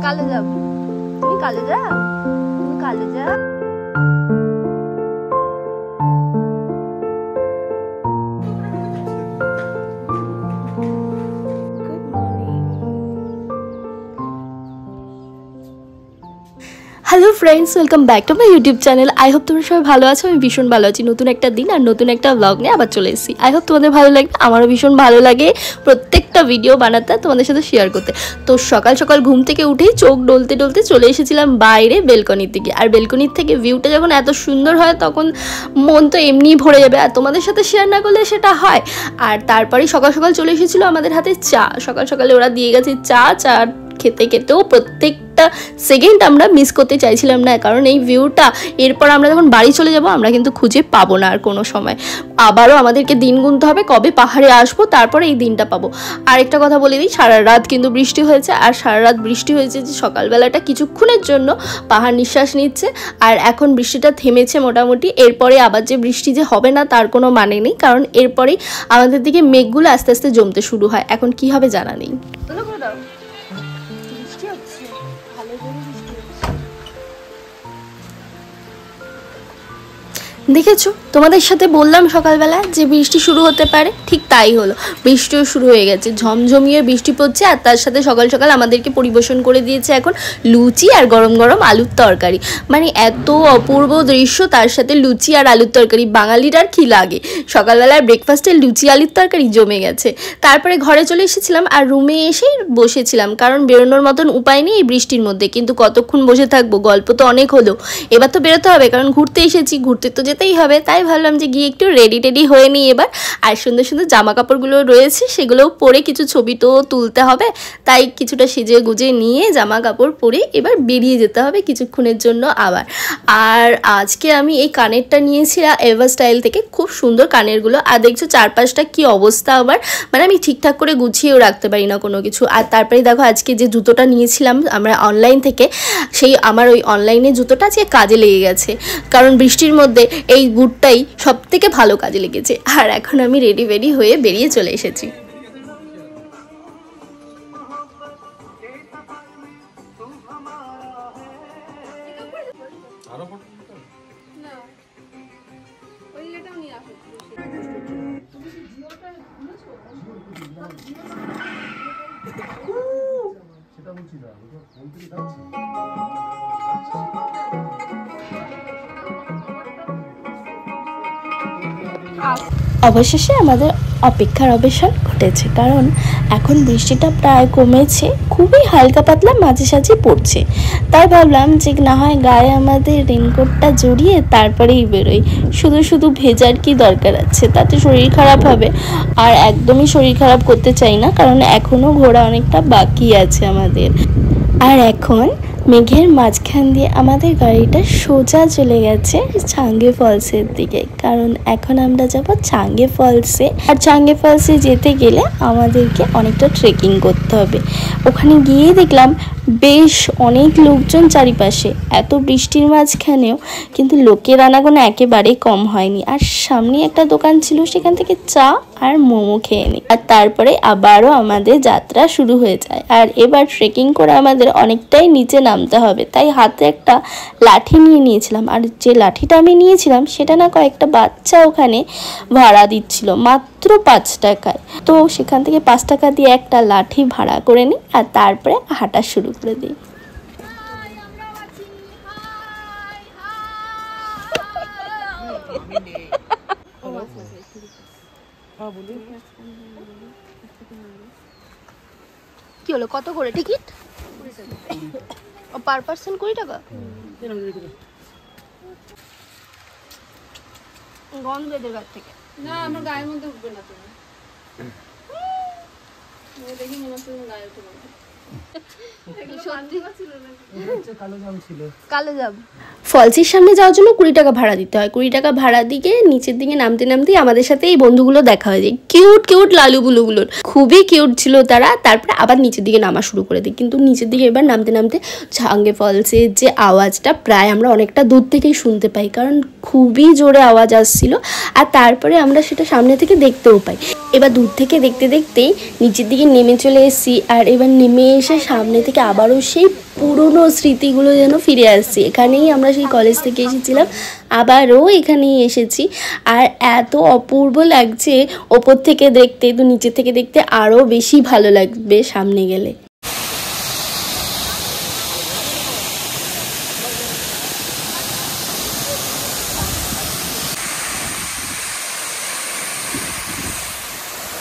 কালে যাব, তুমি কালে যাও, তুমি কালে যাও। Hello friends, welcome back to my YouTube channel. I hope তোমরা সবাই ভালো আছো। আমি ভীষণ ভালো আছি। নতুন একটা দিন আর নতুন একটা ব্লগ নিয়ে আবার চলে এসেছি। আই হোপ তোমাদের ভালো লাগবে। আমারও ভীষণ ভালো লাগে প্রত্যেকটা ভিডিও বানাতে, তোমাদের সাথে শেয়ার করতে। তো সকাল সকাল ঘুম থেকে উঠেই চোখ ডলতে ডলতে চলে এসেছিলাম বাইরে বেলকনির দিকে। আর বেলকনির থেকে ভিউটা যখন এত সুন্দর হয় তখন মন তো এমনিই ভরে যাবে, আর তোমাদের সাথে শেয়ার না করলে সেটা হয়। আর তারপরেই সকাল সকাল চলে এসেছিলো আমাদের হাতে চা। সকাল সকালে ওরা দিয়ে গেছে চা খেতে খেতেও প্রত্যেকটা সেকেন্ড আমরা মিস করতে চাইছিলাম না, কারণ এই ভিউটা এরপর আমরা যখন বাড়ি চলে যাব আমরা কিন্তু খুঁজে পাবো না আর কোনো সময়। আবারও আমাদেরকে দিন গুনতে হবে কবে পাহাড়ে আসবো, তারপরে এই দিনটা পাবো। আর একটা কথা বলে দিই, সারা রাত কিন্তু বৃষ্টি হয়েছে। আর সারা রাত বৃষ্টি হয়েছে যে সকালবেলাটা কিছুক্ষণের জন্য পাহাড় নিঃশ্বাস নিচ্ছে, আর এখন বৃষ্টিটা থেমেছে মোটামুটি। এরপরে আবার যে বৃষ্টি যে হবে না তার কোনো মানে নেই, কারণ এরপরেই আমাদের দিকে মেঘগুলো আস্তে আস্তে জমতে শুরু হয়। এখন কি হবে জানা নেই। দেখেছো, তোমাদের সাথে বললাম সকালবেলা যে বৃষ্টি শুরু হতে পারে, ঠিক তাই হলো। বৃষ্টিও শুরু হয়ে গেছে, ঝমঝমিয়ে বৃষ্টি পড়ছে। আর তার সাথে সকাল সকাল আমাদেরকে পরিবেশন করে দিয়েছে এখন লুচি আর গরম গরম আলুর তরকারি। মানে এত অপূর্ব দৃশ্য, তার সাথে লুচি আর আলুর তরকারি। বাঙালির আর কি লাগে, সকালবেলার ব্রেকফাস্টে লুচি আলুর তরকারি জমে গেছে। তারপরে ঘরে চলে এসেছিলাম আর রুমে এসেই বসেছিলাম, কারণ বেরোনোর মতন উপায় নেই এই বৃষ্টির মধ্যে। কিন্তু কতক্ষণ বসে থাকবো, গল্প তো অনেক হলো, এবার তো বেরোতে হবে, কারণ ঘুরতে এসেছি, ঘুরতে তো যেতেই হবে। তাই ভাবলাম যে গিয়ে একটু রেডি হয়ে নিই এবার। আর সুন্দর সুন্দর জামা কাপড়গুলো রয়েছে সেগুলোও পরে কিছু ছবি তো তুলতে হবে, তাই কিছুটা সেজে গুজে নিয়ে জামা কাপড় পরে এবার বেরিয়ে যেতে হবে কিছুক্ষণের জন্য আবার। আর আজকে আমি এই কানেরটা নিয়েছিলাম এভার স্টাইল থেকে, খুব সুন্দর কানেরগুলো। আর দেখছো চারপাশটা কি অবস্থা আবার, মানে আমি ঠিকঠাক করে গুছিয়েও রাখতে পারি না কোনো কিছু। আর তারপরে দেখো আজকে যে জুতোটা নিয়েছিলাম আমরা অনলাইন থেকে, সেই আমার ওই অনলাইনে জুতোটা আজকে কাজে লেগে গেছে, কারণ বৃষ্টির মধ্যে এই বুটটাই সব থেকে ভালো কাজে লেগেছে। আর এখন আমি রেডি হয়ে বেরিয়ে চলে এসেছি। অবশেষে আমাদের অপেক্ষার অবসান ঘটেছে, কারণ এখন বৃষ্টিটা প্রায় কমেছে, খুবই হালকা পাতলা মাঝে সাঝে পড়ছে। তাই ভাবলাম যে না হয় গায়ে আমাদের রেনকোটটা জড়িয়ে তারপরেই বেরোই। শুধু শুধু ভেজার কি দরকার আছে, তাতে শরীর খারাপ হবে। আর একদমই শরীর খারাপ করতে চাই না, কারণ এখনও ঘোরা অনেকটা বাকি আছে আমাদের। আর এখন মেঘের মাঝখান দিয়ে আমাদের গাড়িটা সোজা চলে গেছে চাঙ্গে ফলসের দিকে, কারণ এখন আমরা যাব চাঙ্গে ফলসে। আর চাঙ্গে ফলসে যেতে গেলে আমাদেরকে অনেকটা ট্রেকিং করতে হবে। ওখানে গিয়ে দেখলাম বেশ অনেক লোকজন চারিপাশে, এত বৃষ্টির মাঝখানেও কিন্তু লোকের আনাগোনা একেবারেই কম হয়নি। আর সামনে একটা দোকান ছিল, সেখান থেকে চা আর মোমো খেয়ে নিই। আর তারপরে আবারও আমাদের যাত্রা শুরু হয়ে যায়। আর এবার ট্রেকিং করে আমাদের অনেকটাই নিচে নামতে হবে, তাই হাতে একটা লাঠি নিয়ে নিয়েছিলাম। আর যে লাঠিটা আমি নিয়েছিলাম সেটা না কয়েকটা বাচ্চা ওখানে ভাড়া দিচ্ছিল মাত্র 5 টাকায়। তো সেখান থেকে 5 টাকা দিয়ে একটা লাঠি ভাড়া করে নিই, আর তারপরে হাঁটা শুরু করে দিই। কি হলো, কত করে টিকিট? পার পার্সন 20 টাকা। গন্ধ এদের গাছ থেকে না, আমার গায়ের মধ্যে উঠবে না। তুমি দেখি মনে হচ্ছে গায়ে উঠবে না। ফলসের সামনে যাওয়ার জন্য 20 টাকা ভাড়া দিতে হয়। 20 টাকা ভাড়া দিয়ে নিচের দিকে নামতে নামতেই আমাদের সাথে এই বন্ধুগুলো দেখা হয়ে যায়। কিউট লালু বুলুগুলো, খুবই কিউট ছিল তারা। তারপরে আবার নিচের দিকে নামা শুরু করে দিই, কিন্তু নিচের দিকে এবার নামতে নামতে চাঙ্গে ফলসের যে আওয়াজটা প্রায় আমরা অনেকটা দূর থেকেই শুনতে পাই, কারণ খুবই জোরে আওয়াজ আসছিল। আর তারপরে আমরা সেটা সামনে থেকে দেখতেও পাই। এবার দূর থেকে দেখতে দেখতেই নিচের দিকে নেমে চলে এসেছি। আর এবার নেমে এসে সামনে থেকে আবারও সেই পুরনো স্মৃতিগুলো যেন ফিরে আসছে। এখানেই আমরা সেই কলেজ থেকে এসেছিলাম, আবারও এখানেই এসেছি। আর এত অপূর্ব লাগছে ওপর থেকে দেখতে, তো নিচে থেকে দেখতে আরও বেশি ভালো লাগবে সামনে গেলে।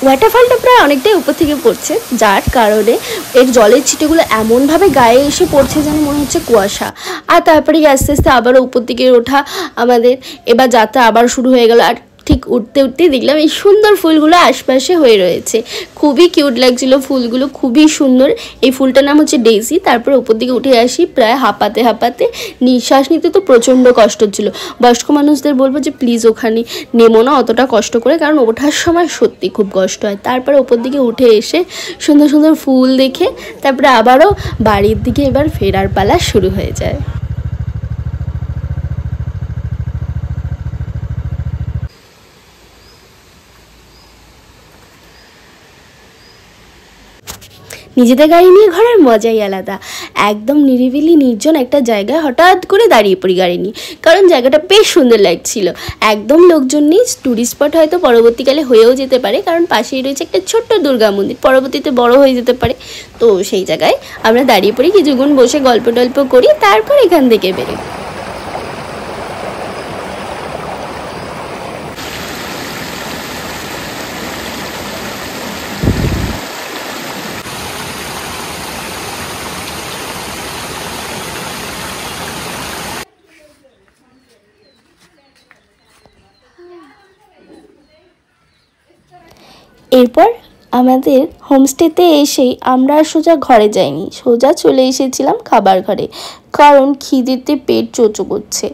ওয়াটারফলটা প্রায় অনেকটাই উপর থেকে পড়ছে, যার কারণে এর জলের ছিটেগুলো এমনভাবে গায়ে এসে পড়ছে যেন মনে হচ্ছে কুয়াশা। আর তারপরে আস্তে আস্তে আবারও উপর দিকে ওঠা আমাদের, এবার যাত্রা আবার শুরু হয়ে গেল। আর ঠিক উঠতে উঠতেই দেখলাম এই সুন্দর ফুলগুলো আশপাশে হয়ে রয়েছে, খুবই কিউট লাগছিল ফুলগুলো, খুবই সুন্দর। এই ফুলটার নাম হচ্ছে ডেইজি। তারপরে উপর দিকে উঠে আসি, প্রায় হাঁপাতে হাঁপাতে, নিঃশ্বাস নিতে তো প্রচণ্ড কষ্ট হচ্ছিলো। বয়স্ক মানুষদের বলবো যে প্লিজ ওখানে নেমো না অতটা কষ্ট করে, কারণ ওঠার সময় সত্যি খুব কষ্ট হয়। তারপরে উপর দিকে উঠে এসে সুন্দর সুন্দর ফুল দেখে তারপরে আবারও বাড়ির দিকে এবার ফেরার পালা শুরু হয়ে যায়। নিজেদের গাড়ি নিয়ে ঘোরার মজাই আলাদা। একদম নিরিবিলি নির্জন একটা জায়গায় হঠাৎ করে দাঁড়িয়ে পড়ি গাড়ি নিয়ে, কারণ জায়গাটা বেশ সুন্দর লাগছিল। একদম লোকজন নেই, ট্যুরিস্ট স্পট হয়তো পরবর্তীকালে হয়েও যেতে পারে, কারণ পাশেই রয়েছে একটা ছোট্ট দুর্গা মন্দির, পরবর্তীতে বড় হয়ে যেতে পারে। তো সেই জায়গায় আমরা দাঁড়িয়ে পড়ি, কিছুক্ষণ বসে গল্প টল্প করি, তারপর এখান থেকে বেরোই। এরপর আমাদের হোমস্টেতে এসেই আমরা সোজা ঘরে যাইনি, সোজা চলে এসেছিলাম খাবার ঘরে, কারণ খিদেতে পেট চোচো করছে।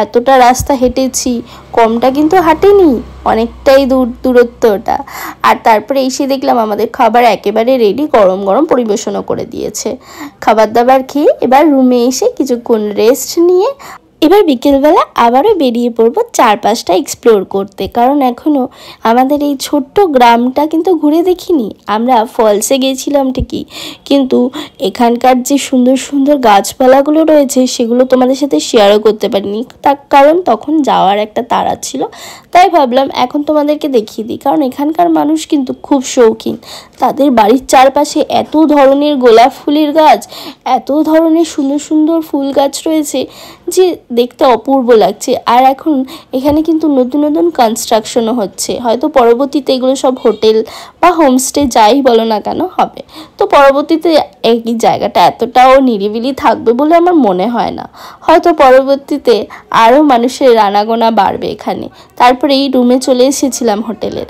এতটা রাস্তা হেঁটেছি, কমটা কিন্তু হাঁটেনি, অনেকটাই দূরত্বটা। আর তারপরে এসে দেখলাম আমাদের খাবার একেবারে রেডি, গরম গরম পরিবেশনও করে দিয়েছে। খাবার দাবার খেয়ে এবার রুমে এসে কিছুক্ষণ রেস্ট নিয়ে এবার বিকেলবেলা আবারও বেরিয়ে পড়বো চারপাশটা এক্সপ্লোর করতে, কারণ এখনও আমাদের এই ছোট্ট গ্রামটা কিন্তু ঘুরে দেখিনি। আমরা ফলসে গিয়েছিলাম ঠিকই, কিন্তু এখানকার যে সুন্দর সুন্দর গাছপালাগুলো রয়েছে সেগুলো তোমাদের সাথে শেয়ারও করতে পারিনি, তার কারণ তখন যাওয়ার একটা তাড়া ছিল। তাই ভাবলাম এখন তোমাদেরকে দেখিয়ে দিই, কারণ এখানকার মানুষ কিন্তু খুব শৌখিন। তাদের বাড়ির চারপাশে এত ধরনের গোলাপ ফুলের গাছ, এত ধরনের সুন্দর সুন্দর ফুল গাছ রয়েছে যে দেখতে অপূর্ব লাগছে। আর এখন এখানে কিন্তু নতুন নতুন কনস্ট্রাকশনও হচ্ছে, হয়তো পরবর্তীতে এগুলো সব হোটেল বা হোমস্টে যাই বলো না কেন হবে। তো পরবর্তীতে এই জায়গাটা এতটাও নিরিবিলি থাকবে বলে আমার মনে হয় না, হয়তো পরবর্তীতে আরও মানুষের আনাগোনা বাড়বে এখানে। তারপরে এই রুমে চলে এসেছিলাম হোটেলের,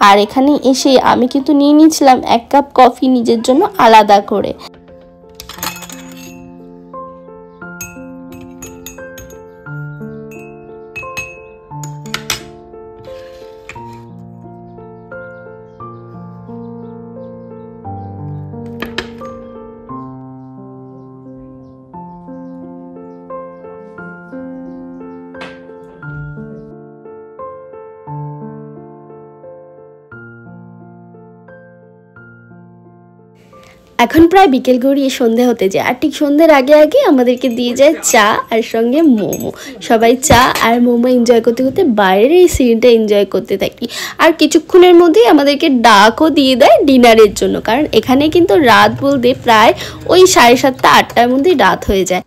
আর এখানে এসে আমি কিন্তু নিয়ে নিয়েছিলাম 1 কাপ কফি নিজের জন্য আলাদা করে। এখন প্রায় বিকেল গড়িয়ে সন্ধে হতে যায়, আর ঠিক সন্ধ্যের আগে আগে আমাদেরকে দিয়ে যায় চা আর সঙ্গে মোমো। সবাই চা আর মোমো এনজয় করতে করতে বাইরের এই সিনটা এনজয় করতে থাকি। আর কিছুক্ষণের মধ্যেই আমাদেরকে ডাকও দিয়ে দেয় ডিনারের জন্য, কারণ এখানে কিন্তু রাত বলতে প্রায় ওই 7:30 8টার মধ্যেই রাত হয়ে যায়।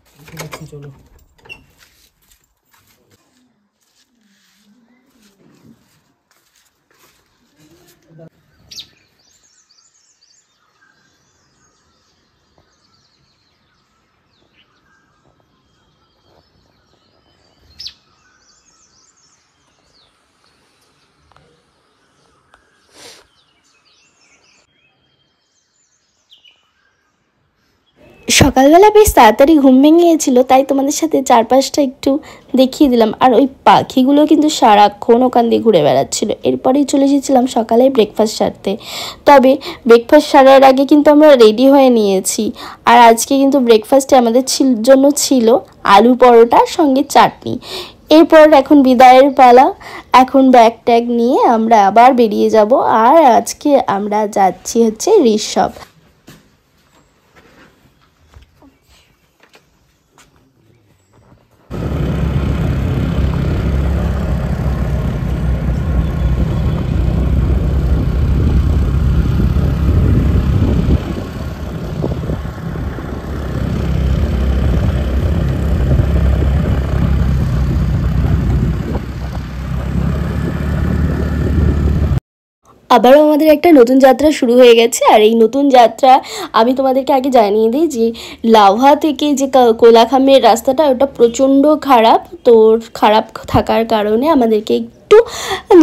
সকালবেলা বেশ তাড়াতাড়ি ঘুম ভেঙে গিয়েছিল, তাই তোমাদের সাথে চারপাশটা একটু দেখিয়ে দিলাম। আর ওই পাখিগুলো কিন্তু সারাক্ষণ ওখান দিয়ে ঘুরে বেড়াচ্ছিল। এরপরেই চলে এসেছিলাম সকালে ব্রেকফাস্ট সারতে। তবে ব্রেকফাস্ট সারার আগে কিন্তু আমরা রেডি হয়ে নিয়েছি। আর আজকে কিন্তু ব্রেকফাস্টে আমাদের জন্য ছিল আলু পরোটা সঙ্গে চাটনি। এরপর এখন বিদায়ের পালা, এখন ব্যাগ ট্যাগ নিয়ে আমরা আবার বেরিয়ে যাব। আর আজকে আমরা যাচ্ছি হচ্ছে ঋষভ। আবারও আমাদের একটা নতুন যাত্রা শুরু হয়ে গেছে। আর এই নতুন যাত্রা আমি তোমাদেরকে আগে জানিয়ে দিই যে লাভা থেকে যে কোলাখামের রাস্তাটা ওটা প্রচণ্ড খারাপ। তো খারাপ থাকার কারণে আমাদেরকে একটু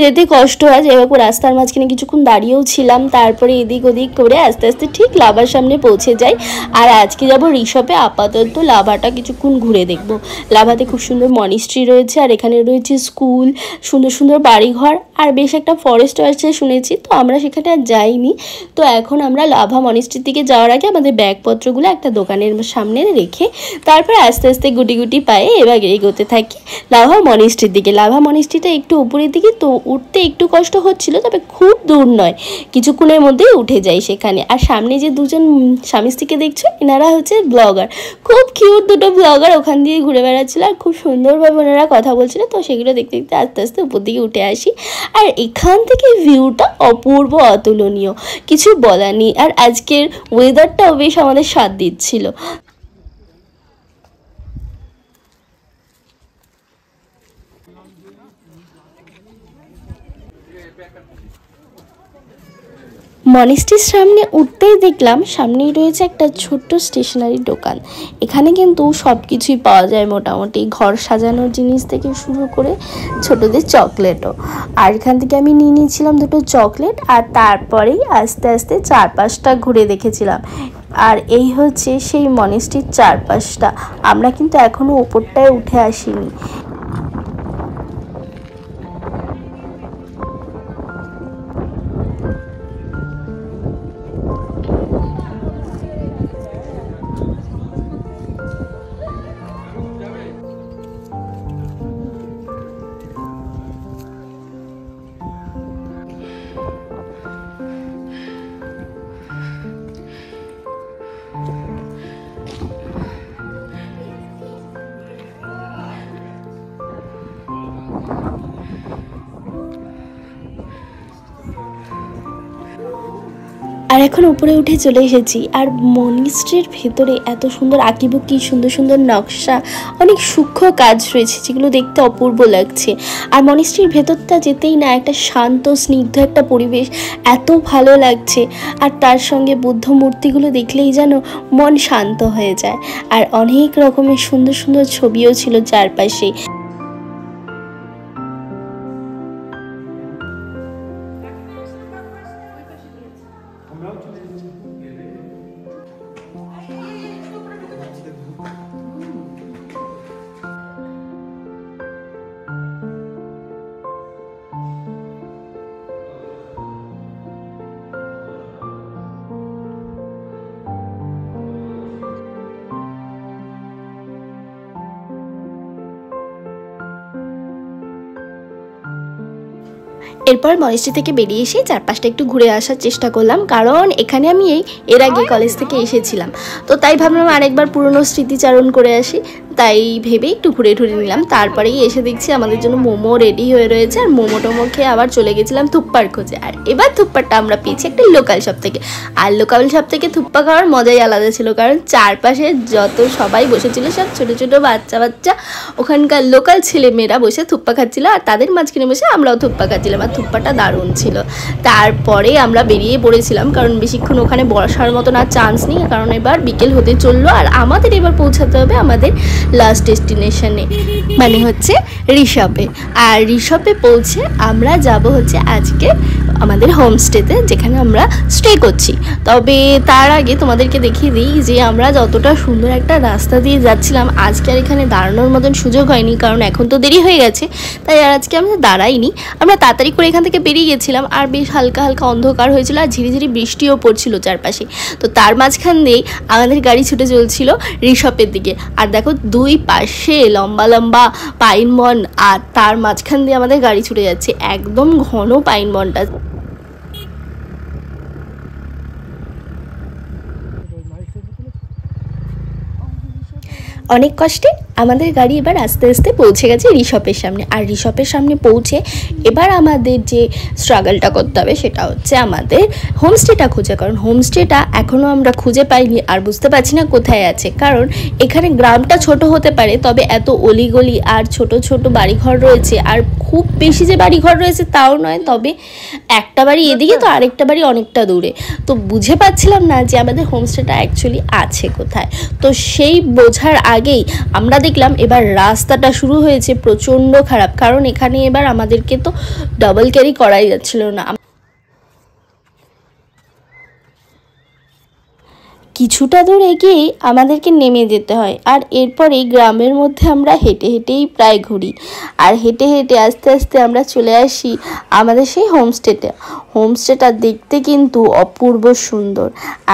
যেতে কষ্ট হয়। যাই হোক রাস্তার মাঝখানে কিছুক্ষণ দাঁড়িয়েও ছিলাম, তারপরে এদিক ওদিক করে আস্তে আস্তে ঠিক লাভার সামনে পৌঁছে যাই। আর আজকে যাব ঋষভে, আপাতত লাভাটা কিছুক্ষণ ঘুরে দেখব। লাভাতে খুব সুন্দর মনিস্ট্রি রয়েছে, আর এখানে রয়েছে স্কুল, সুন্দর সুন্দর বাড়িঘর, আর বেশ একটা ফরেস্ট আছে শুনেছি। তো আমরা সেখানে আর যাইনি। তো এখন আমরা লাভা মনিস্ট্রির দিকে যাওয়ার আগে আমাদের ব্যাগপত্রগুলো একটা দোকানের সামনে রেখে তারপরে আস্তে আস্তে গুটি গুটি পায়ে এবার এগোতে থাকি লাভা মনিস্ট্রির দিকে। লাভা মনিস্ট্রিটা একটু উপরের দিকে, তো উঠতে একটু কষ্ট হচ্ছিল, তবে খুব দূর নয়, কিছুক্ষণের মধ্যেই উঠে যাই সেখানে। আর সামনে যে দুজন স্বামী স্ত্রীকে দেখছো, এনারা হচ্ছে ব্লগার, খুব কিউট দুটো ব্লগার ওখান দিয়ে ঘুরে বেড়াচ্ছিল আর খুব সুন্দরভাবে ওনারা কথা বলছিল। তো সেগুলো দেখতে দেখতে আস্তে আস্তে উপর দিকে উঠে আসি। আর এখান থেকে ভিউটা অপূর্ব, অতুলনীয়, কিছু বলার নেই। আর আজকের ওয়েদারটাও বেশ আমাদের সাথ দিচ্ছিল। মনিস্ট্রির সামনে উঠতেই দেখলাম সামনেই রয়েছে একটা ছোট্ট স্টেশনারি দোকান। এখানে কিন্তু সব কিছুই পাওয়া যায়, মোটামুটি ঘর সাজানোর জিনিস থেকে শুরু করে ছোটদের চকলেটও। আর এখান থেকে আমি নিয়ে নিয়েছিলাম দুটো চকলেট, আর তারপরেই আস্তে আস্তে চারপাশটা ঘুরে দেখেছিলাম। আর এই হচ্ছে সেই মনিস্ট্রির চারপাশটা। আমরা কিন্তু এখনও ওপরটায় উঠে আসিনি। আর এখন উপরে উঠে চলে এসেছি। আর মনিস্ট্রির ভেতরে এত সুন্দর আঁকিবুকি, সুন্দর সুন্দর নকশা, অনেক সূক্ষ্ম কাজ রয়েছে যেগুলো দেখতে অপূর্ব লাগছে। আর মনিস্ট্রির ভেতরটা যেতেই না একটা শান্ত স্নিগ্ধ একটা পরিবেশ, এত ভালো লাগছে। আর তার সঙ্গে বুদ্ধ মূর্তিগুলো দেখলেই যেন মন শান্ত হয়ে যায়। আর অনেক রকমের সুন্দর সুন্দর ছবিও ছিল চারপাশে। এরপর মনিস্ট্রি থেকে বেরিয়ে এসে চারপাশটা একটু ঘুরে আসার চেষ্টা করলাম, কারণ এখানে আমি এর আগে কলেজ থেকে এসেছিলাম। তো তাই ভাবলাম আরেকবার পুরনো স্মৃতিচারণ করে আসি। তাই ভেবে একটু ঘুরে ঘুরে নিলাম। তারপরেই এসে দেখছি আমাদের জন্য মোমো রেডি হয়ে রয়েছে। আর মোমো টোমো খেয়ে আবার চলে গেছিলাম থুপ্পার খোঁজে। আর এবার থুপ্পারটা আমরা পেয়েছি একটা লোকাল শপ থেকে। আর লোকাল শপ থেকে থুপ্পা খাওয়ার মজাই আলাদা ছিল, কারণ চারপাশে যত সবাই বসেছিল সব ছোটো ছোটো বাচ্চা বাচ্চা ওখানকার লোকাল ছেলেমেয়েরা বসে থুপ্পা খাচ্ছিল। আর তাদের মাঝখানে বসে আমরাও থুপ্পা খাচ্ছিলাম। আর থুপ্পাটা দারুণ ছিল। তারপরে আমরা বেরিয়ে পড়েছিলাম, কারণ বেশিক্ষণ ওখানে বসার মতন আর চান্স নেই, কারণ এবার বিকেল হতে চললো। আর আমাদের এবার পৌঁছাতে হবে আমাদের লাস্ট ডেস্টিনেশনে, মানে হচ্ছে ঋষভে। আর ঋষভে পৌঁছে আমরা যাব হচ্ছে আজকে আমাদের হোমস্টেতে, যেখানে আমরা স্টে করছি। তবে তার আগে তোমাদেরকে দেখিয়ে দিই যে আমরা যতটা সুন্দর একটা রাস্তা দিয়ে যাচ্ছিলাম, আজকে আর এখানে দাঁড়ানোর মতন সুযোগ হয়নি, কারণ এখন তো দেরি হয়ে গেছে। তাই আর আজকে আমরা দাঁড়াইনি, আমরা তাড়াতাড়ি করে এখান থেকে বেরিয়ে গেছিলাম। আর বেশ হালকা হালকা অন্ধকার হয়েছিল, আর ঝিরিঝিরি বৃষ্টিও পড়ছিল চারপাশে। তো তার মাঝখান দিয়েই আমাদের গাড়ি ছুটে চলছিল ঋষভের দিকে। আর দেখো দুই পাশে লম্বা লম্বা পাইন বন, আর তার মাঝখান দিয়ে আমাদের গাড়ি ছুটে যাচ্ছে, একদম ঘন পাইন বনটা। অনেক কষ্টে আমাদের গাড়ি এবার আস্তে আস্তে পৌঁছে গেছে রিসপের সামনে। আর রিসপের সামনে পৌঁছে এবার আমাদের যে স্ট্রাগলটা করতে হবে সেটা হচ্ছে আমাদের হোমস্টেটা খোঁজা, কারণ হোমস্টেটা এখনও আমরা খুঁজে পাইনি আর বুঝতে পারছি না কোথায় আছে। কারণ এখানে গ্রামটা ছোট হতে পারে, তবে এত অলিগলি আর ছোট ছোট বাড়িঘর রয়েছে, আর খুব বেশি যে বাড়িঘর রয়েছে তাও নয়, তবে একটা বাড়ি এদিকে তো আরেকটা বাড়ি অনেকটা দূরে। তো বুঝে পাচ্ছিলাম না যে আমাদের হোমস্টেটা অ্যাকচুয়ালি আছে কোথায়। তো সেই বোঝার আগেই আমরা দেখলাম এবার রাস্তাটা শুরু হয়েছে প্রচণ্ড খারাপ, কারণ এখানে এবার আমাদেরকে তো ডাবল ক্যারি করাই যাচ্ছিল না। কিছুটা দূর এগিয়েই আমাদেরকে নেমে যেতে হয়, আর এরপরেই গ্রামের মধ্যে আমরা হেঁটে হেঁটেই প্রায় ঘুরি। আর হেঁটে হেঁটে আস্তে আস্তে আমরা চলে আসি আমাদের সেই হোমস্টেটা দেখতে কিন্তু অপূর্ব সুন্দর।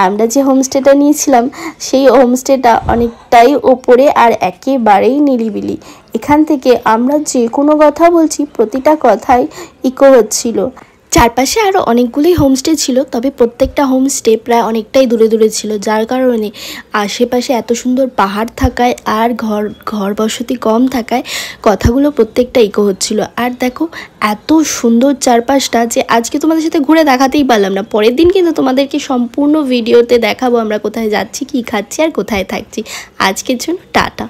আমরা যে হোমস্টেটা নিয়েছিলাম সেই হোমস্টেটা অনেকটাই ওপরে আর একেবারেই নিরিবিলি। এখান থেকে আমরা যে কোনো কথা বলছি প্রতিটা কথাই ইকো হচ্ছিল। চারপাশে আরও অনেকগুলোই হোমস্টে ছিল, তবে প্রত্যেকটা হোমস্টে প্রায় অনেকটাই দূরে দূরে ছিল, যার কারণে আশেপাশে এত সুন্দর পাহাড় থাকায় আর ঘর বসতি কম থাকায় কথাগুলো প্রত্যেকটা ইকো হচ্ছিল। আর দেখো এত সুন্দর চারপাশটা যে আজকে তোমাদের সাথে ঘুরে দেখাতেই পারলাম না। পরের দিন কিন্তু তোমাদেরকে সম্পূর্ণ ভিডিওতে দেখাবো আমরা কোথায় যাচ্ছি, কী খাচ্ছি আর কোথায় থাকছি। আজকের জন্য টাটা।